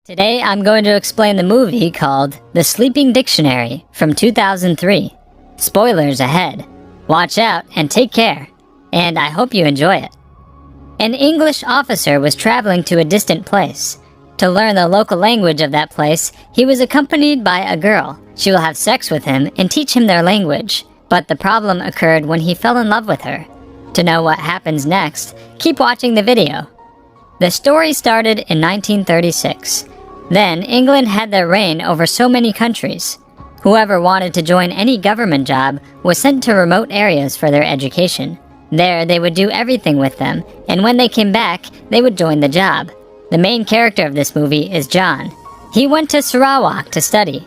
Today I'm going to explain the movie called The Sleeping Dictionary from 2003. Spoilers ahead. Watch out and take care, and I hope you enjoy it. An English officer was traveling to a distant place. To learn the local language of that place, he was accompanied by a girl. She will have sex with him and teach him their language, but the problem occurred when he fell in love with her. To know what happens next, keep watching the video. The story started in 1936. Then, England had their reign over so many countries. Whoever wanted to join any government job was sent to remote areas for their education. There, they would do everything with them, and when they came back, they would join the job. The main character of this movie is John. He went to Sarawak to study.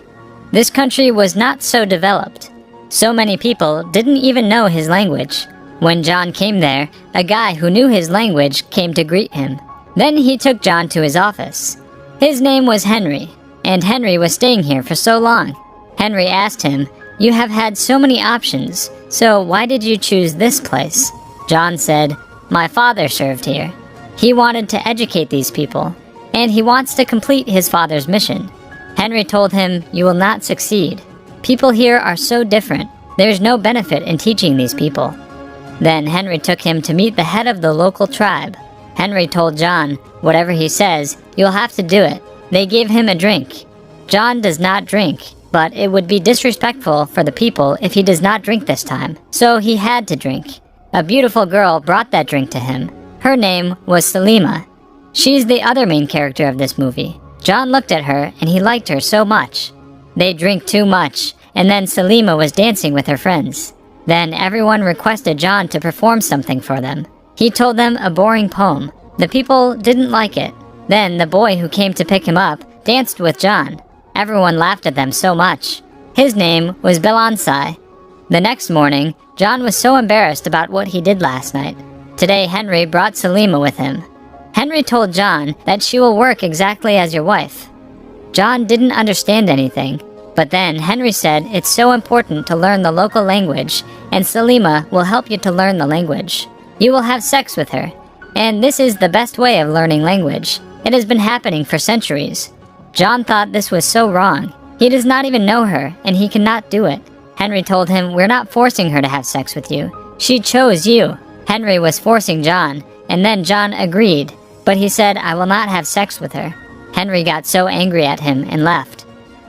This country was not so developed. So many people didn't even know his language. When John came there, a guy who knew his language came to greet him. Then he took John to his office. His name was Henry, and Henry was staying here for so long. Henry asked him, "You have had so many options, so why did you choose this place?" John said, "My father served here. He wanted to educate these people, and he wants to complete his father's mission." Henry told him, "You will not succeed. People here are so different. There's no benefit in teaching these people." Then Henry took him to meet the head of the local tribe. Henry told John, "Whatever he says, you'll have to do it." They gave him a drink. John does not drink, but it would be disrespectful for the people if he does not drink this time, so he had to drink. A beautiful girl brought that drink to him. Her name was Salima. She's the other main character of this movie. John looked at her and he liked her so much. They drank too much, and then Salima was dancing with her friends. Then everyone requested John to perform something for them. He told them a boring poem. The people didn't like it. Then the boy who came to pick him up danced with John. Everyone laughed at them so much. His name was Belansai. The next morning, John was so embarrassed about what he did last night. Today, Henry brought Salima with him. Henry told John that she will work exactly as your wife. John didn't understand anything, but then Henry said it's so important to learn the local language, and Salima will help you to learn the language. You will have sex with her, and this is the best way of learning language. It has been happening for centuries. John thought this was so wrong. He does not even know her, and he cannot do it. Henry told him, "We're not forcing her to have sex with you. She chose you." Henry was forcing John, and then John agreed, but he said, "I will not have sex with her." Henry got so angry at him and left.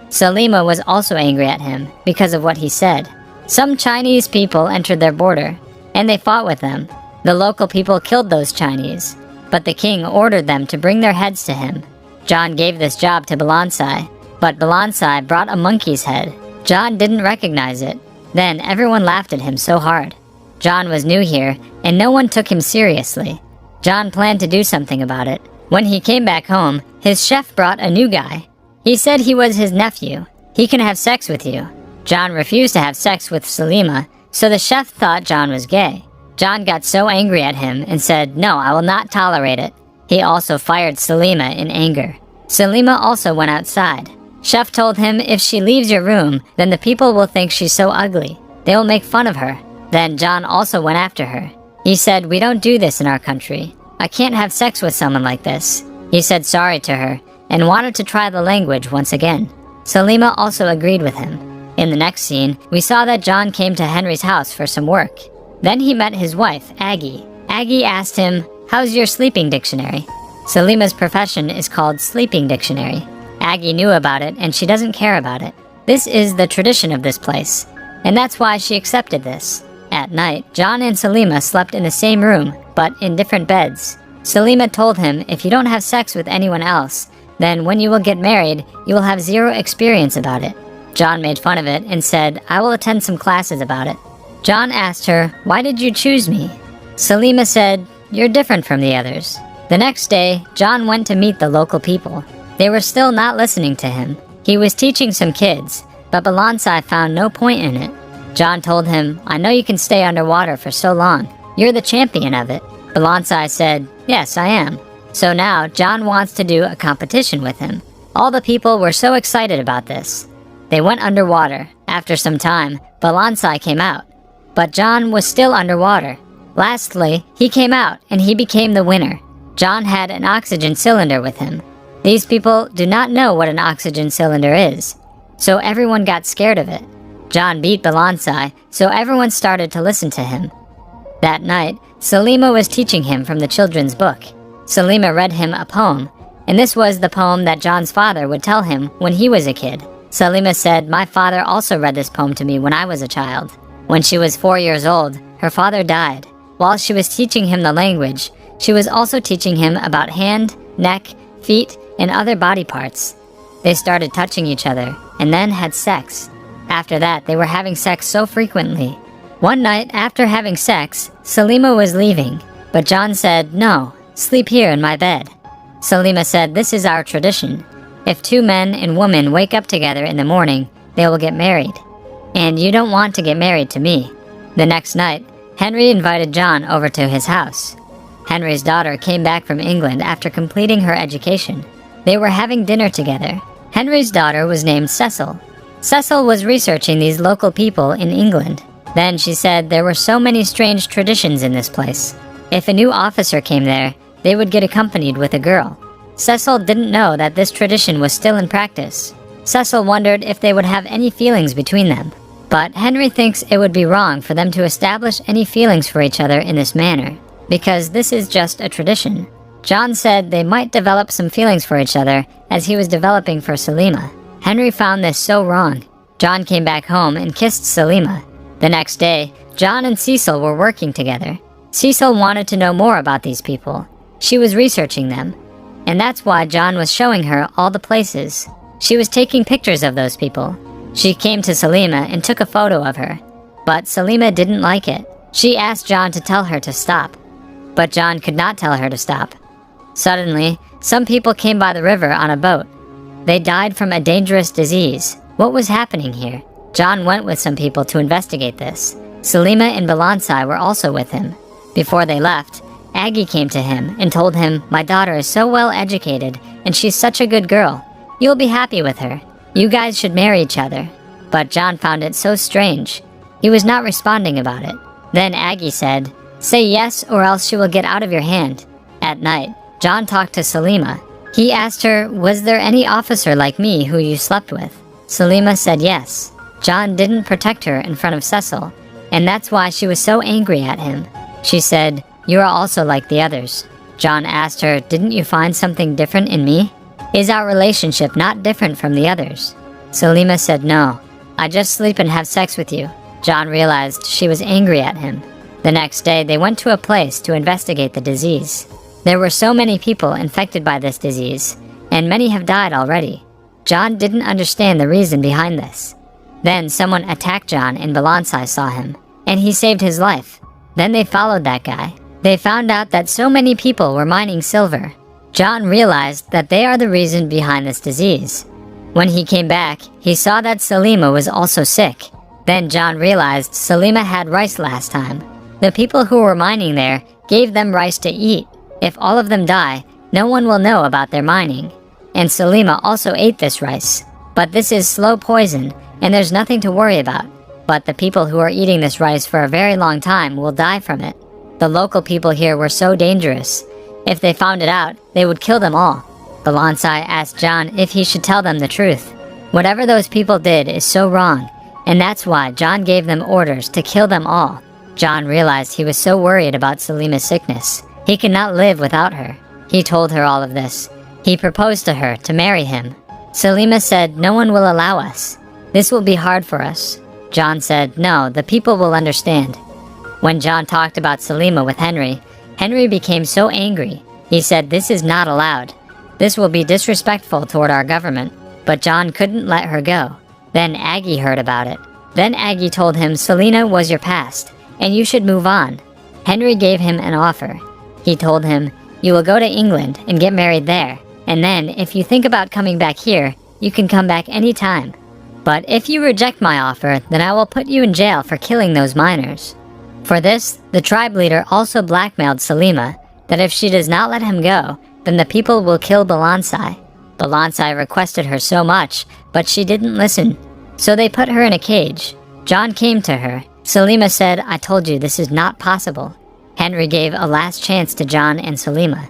Salima was also angry at him because of what he said. Some Chinese people entered their border, and they fought with them. The local people killed those Chinese, but the king ordered them to bring their heads to him. John gave this job to Belansai, but Belansai brought a monkey's head. John didn't recognize it. Then everyone laughed at him so hard. John was new here, and no one took him seriously. John planned to do something about it. When he came back home, his chef brought a new guy. He said he was his nephew. He can have sex with you. John refused to have sex with Salima, so the chef thought John was gay. John got so angry at him and said, "No, I will not tolerate it." He also fired Salima in anger. Salima also went outside. Chef told him if she leaves your room, then the people will think she's so ugly. They will make fun of her. Then John also went after her. He said, "We don't do this in our country. I can't have sex with someone like this." He said sorry to her and wanted to try the language once again. Salima also agreed with him. In the next scene, we saw that John came to Henry's house for some work. Then he met his wife, Aggie. Aggie asked him, "How's your sleeping dictionary?" Salima's profession is called sleeping dictionary. Aggie knew about it, and she doesn't care about it. This is the tradition of this place, and that's why she accepted this. At night, John and Salima slept in the same room, but in different beds. Salima told him if you don't have sex with anyone else, then when you will get married, you will have zero experience about it. John made fun of it and said, "I will attend some classes about it." John asked her, "Why did you choose me?" Salima said, "You're different from the others." The next day, John went to meet the local people. They were still not listening to him. He was teaching some kids, but Belansai found no point in it. John told him, "I know you can stay underwater for so long. You're the champion of it." Belansai said, "Yes, I am." So now, John wants to do a competition with him. All the people were so excited about this. They went underwater. After some time, Belansai came out. But John was still underwater. Lastly, he came out and he became the winner. John had an oxygen cylinder with him. These people do not know what an oxygen cylinder is, so everyone got scared of it. John beat Balansai, so everyone started to listen to him. That night, Salima was teaching him from the children's book. Salima read him a poem, and this was the poem that John's father would tell him when he was a kid. Salima said, "My father also read this poem to me when I was a child. When she was 4 years old, her father died. While she was teaching him the language, she was also teaching him about hand, neck, feet, and other body parts. They started touching each other, and then had sex. After that, they were having sex so frequently. One night, after having sex, Salima was leaving, but John said, 'No, sleep here in my bed.' Salima said, 'This is our tradition. If 2 men and women wake up together in the morning, they will get married. And you don't want to get married to me.' The next night, Henry invited John over to his house. Henry's daughter came back from England after completing her education. They were having dinner together. Henry's daughter was named Cecil. Cecil was researching these local people in England. Then she said there were so many strange traditions in this place. If a new officer came there, they would get accompanied with a girl. Cecil didn't know that this tradition was still in practice. Cecil wondered if they would have any feelings between them. But Henry thinks it would be wrong for them to establish any feelings for each other in this manner, because this is just a tradition. John said they might develop some feelings for each other as he was developing for Salima. Henry found this so wrong. John came back home and kissed Salima. The next day, John and Cecil were working together. Cecil wanted to know more about these people. She was researching them, and that's why John was showing her all the places. She was taking pictures of those people. She came to Salima and took a photo of her, but Salima didn't like it. She asked John to tell her to stop, but John could not tell her to stop. Suddenly, some people came by the river on a boat. They died from a dangerous disease. What was happening here? John went with some people to investigate this. Salima and Balansai were also with him. Before they left, Aggie came to him and told him, "My daughter is so well educated, and she's such a good girl. You'll be happy with her. You guys should marry each other." But John found it so strange. He was not responding about it. Then Aggie said, "Say yes, or else she will get out of your hand." At night, John talked to Salima. He asked her, "Was there any officer like me who you slept with?" Salima said yes. John didn't protect her in front of Cecil, and that's why she was so angry at him. She said, "You are also like the others." John asked her, "Didn't you find something different in me? Is our relationship not different from the others?" Salima said, "No, I just sleep and have sex with you." John realized she was angry at him. The next day, they went to a place to investigate the disease. There were so many people infected by this disease, and many have died already. John didn't understand the reason behind this. Then someone attacked John and Balansai saw him, and he saved his life. Then they followed that guy. They found out that so many people were mining silver. John realized that they are the reason behind this disease. When he came back, he saw that Salima was also sick. Then John realized Salima had rice last time. The people who were mining there gave them rice to eat. If all of them die, no one will know about their mining. And Salima also ate this rice. But this is slow poison, and there's nothing to worry about. But the people who are eating this rice for a very long time will die from it. The local people here were so dangerous. If they found it out, they would kill them all. Balansai asked John if he should tell them the truth. Whatever those people did is so wrong, and that's why John gave them orders to kill them all. John realized he was so worried about Salima's sickness. He could not live without her. He told her all of this. He proposed to her to marry him. Salima said, "No one will allow us. This will be hard for us." John said, "No, the people will understand." When John talked about Salima with Henry, Henry became so angry. He said, "This is not allowed. This will be disrespectful toward our government." But John couldn't let her go. Then Aggie heard about it. Then Aggie told him Salima was your past, and you should move on. Henry gave him an offer. He told him, "You will go to England and get married there, and then if you think about coming back here, you can come back any time. But if you reject my offer, then I will put you in jail for killing those miners." For this, the tribe leader also blackmailed Salima that if she does not let him go, then the people will kill Balansai. Balansai requested her so much, but she didn't listen. So they put her in a cage. John came to her. Salima said, "I told you this is not possible." Henry gave a last chance to John and Salima.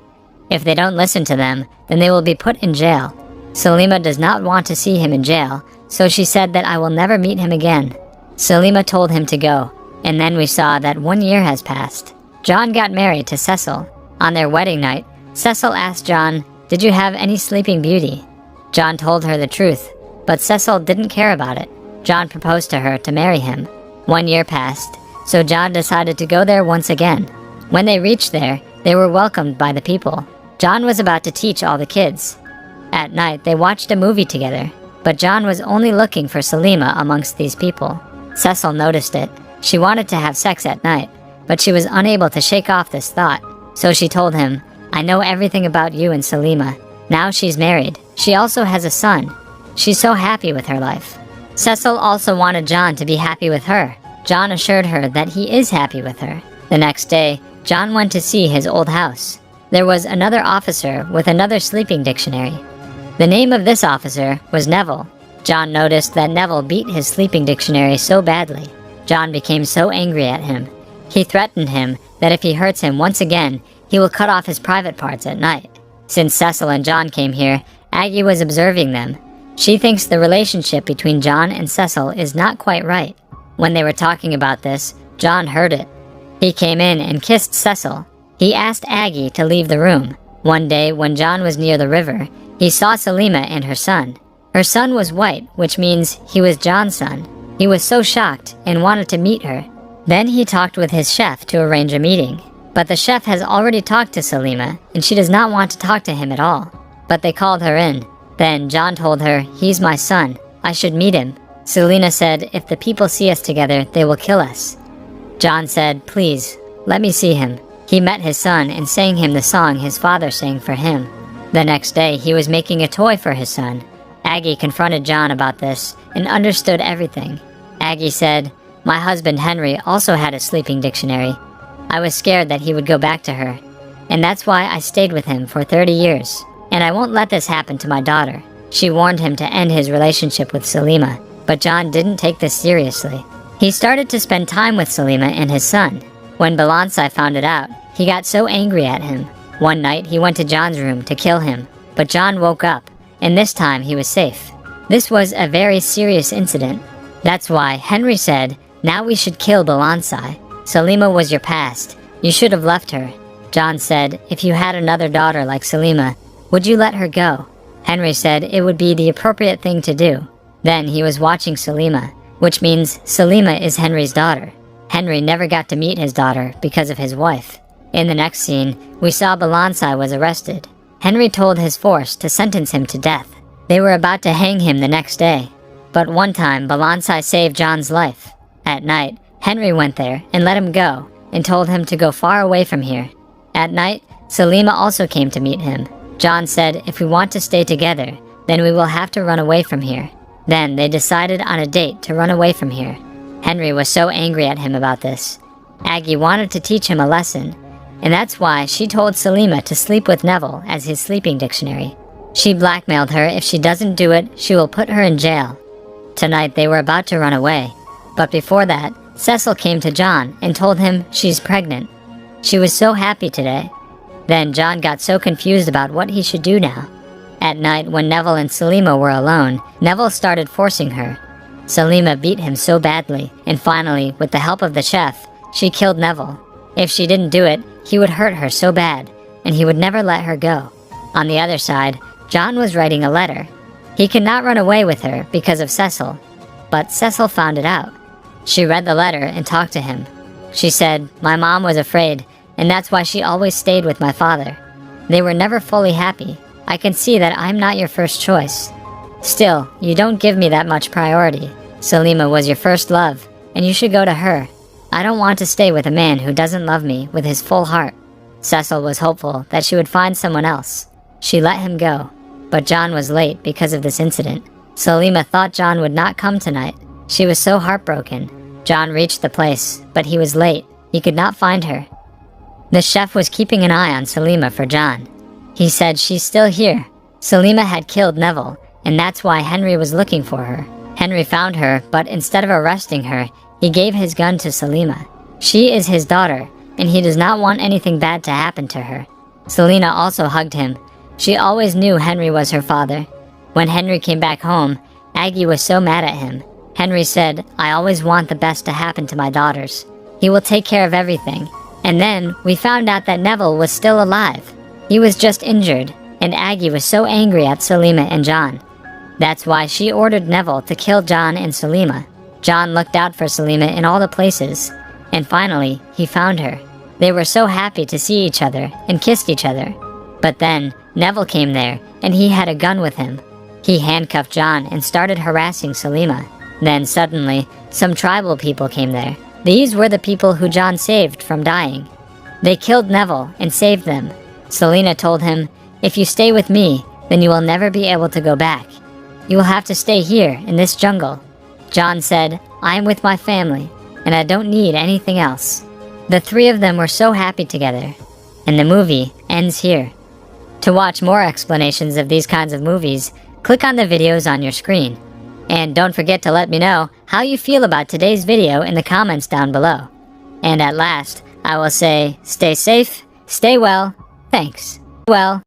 If they don't listen to them, then they will be put in jail. Salima does not want to see him in jail, so she said that I will never meet him again. Salima told him to go, and then we saw that 1 year has passed. John got married to Cecil. On their wedding night, Cecil asked John, "Did you have any sleeping beauty?" John told her the truth, but Cecil didn't care about it. John proposed to her to marry him. 1 year passed, so John decided to go there once again. When they reached there, they were welcomed by the people. John was about to teach all the kids. At night, they watched a movie together, but John was only looking for Salima amongst these people. Cecil noticed it. She wanted to have sex at night, but she was unable to shake off this thought. So she told him, "I know everything about you and Salima. Now she's married. She also has a son. She's so happy with her life." Cecil also wanted John to be happy with her. John assured her that he is happy with her. The next day, John went to see his old house. There was another officer with another sleeping dictionary. The name of this officer was Neville. John noticed that Neville beat his sleeping dictionary so badly. John became so angry at him. He threatened him that if he hurts him once again, he will cut off his private parts at night. Since Cecil and John came here, Aggie was observing them. She thinks the relationship between John and Cecil is not quite right. When they were talking about this, John heard it. He came in and kissed Cecil. He asked Aggie to leave the room. One day, when John was near the river, he saw Salima and her son. Her son was white, which means he was John's son. He was so shocked and wanted to meet her. Then he talked with his chef to arrange a meeting. But the chef has already talked to Salima, and she does not want to talk to him at all. But they called her in. Then John told her, "He's my son. I should meet him." Salima said, "If the people see us together, they will kill us." John said, "Please, let me see him." He met his son and sang him the song his father sang for him. The next day, he was making a toy for his son. Aggie confronted John about this and understood everything. Aggie said, "My husband Henry also had a sleeping dictionary. I was scared that he would go back to her, and that's why I stayed with him for 30 years. And I won't let this happen to my daughter." She warned him to end his relationship with Salima, but John didn't take this seriously. He started to spend time with Salima and his son. When Balansai found it out, he got so angry at him. One night, he went to John's room to kill him, but John woke up, and this time he was safe. This was a very serious incident. That's why Henry said, "Now we should kill Balansai. Salima was your past. You should have left her." John said, "If you had another daughter like Salima, would you let her go?" Henry said it would be the appropriate thing to do. Then he was watching Salima, which means Salima is Henry's daughter. Henry never got to meet his daughter because of his wife. In the next scene, we saw Balansai was arrested. Henry told his force to sentence him to death. They were about to hang him the next day. But one time, Balansai saved John's life. At night, Henry went there and let him go and told him to go far away from here. At night, Salima also came to meet him. John said, "If we want to stay together, then we will have to run away from here." Then they decided on a date to run away from here. Henry was so angry at him about this. Aggie wanted to teach him a lesson, and that's why she told Salima to sleep with Neville as his sleeping dictionary. She blackmailed her. If she doesn't do it, she will put her in jail. Tonight they were about to run away, but before that, Cecil came to John and told him she's pregnant. She was so happy today. Then John got so confused about what he should do now. At night, when Neville and Salima were alone, Neville started forcing her. Salima beat him so badly, and finally, with the help of the chef, she killed Neville. If she didn't do it, he would hurt her so bad, and he would never let her go. On the other side, John was writing a letter. He could not run away with her because of Cecil, but Cecil found it out. She read the letter and talked to him. She said, "My mom was afraid, and that's why she always stayed with my father. They were never fully happy. I can see that I'm not your first choice. Still, you don't give me that much priority. Salima was your first love, and you should go to her. I don't want to stay with a man who doesn't love me with his full heart." Cecil was hopeful that she would find someone else. She let him go, but John was late because of this incident. Salima thought John would not come tonight. She was so heartbroken. John reached the place, but he was late. He could not find her. The chef was keeping an eye on Salima for John. He said she's still here. Salima had killed Neville, and that's why Henry was looking for her. Henry found her, but instead of arresting her, he gave his gun to Salima. She is his daughter, and he does not want anything bad to happen to her. Selena also hugged him. She always knew Henry was her father. When Henry came back home, Aggie was so mad at him. Henry said, "I always want the best to happen to my daughters. He will take care of everything." And then we found out that Neville was still alive. He was just injured, and Aggie was so angry at Selima and John. That's why she ordered Neville to kill John and Selima. John looked out for Selima in all the places, and finally, he found her. They were so happy to see each other and kissed each other. But then, Neville came there, and he had a gun with him. He handcuffed John and started harassing Selima. Then suddenly, some tribal people came there. These were the people who John saved from dying. They killed Neville and saved them. Selena told him, "If you stay with me, then you will never be able to go back. You will have to stay here in this jungle." John said, "I am with my family, and I don't need anything else." The three of them were so happy together, and the movie ends here. To watch more explanations of these kinds of movies, click on the videos on your screen. And don't forget to let me know how you feel about today's video in the comments down below. And at last, I will say, stay safe, stay well, thanks. Well.